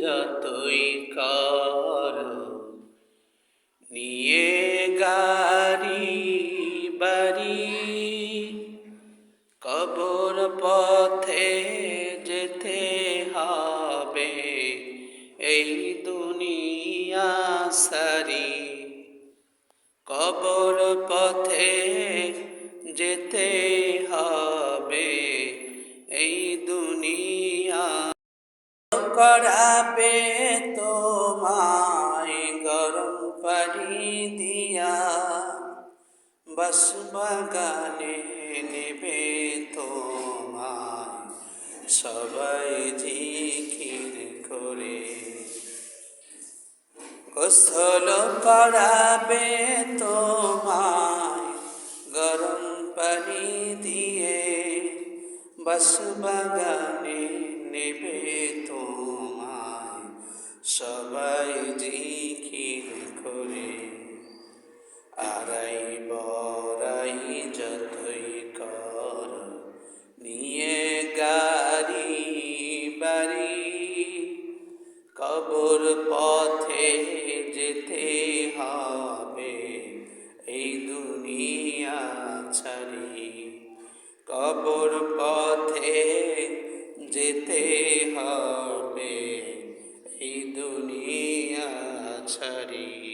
যতই করো নিয়ে গাড়ি বাড়ি, কবর পথে যেতে হবে এই দুনিয়া সারি। কবর পথে যেতে হবে এই দুনিয়া। করাবে তোমায় গরম পানি দিয়া, বাঁশবাগানে নেবে তোমায় সবাই জিকির করে। গোসল করাবে তোমায় গরম পানি দিয়ে, বাঁশবাগানে নেবে তোমায় সবাই জিকির করে। আড়াই বড়াই যতই কর নিয়ে গাড়ি বাড়ি, কবর পথে যেতে হবে এই দুনিয়া ছাড়ি। কবর পথে যেতে হবে এই দুনিয়া ছাড়ি।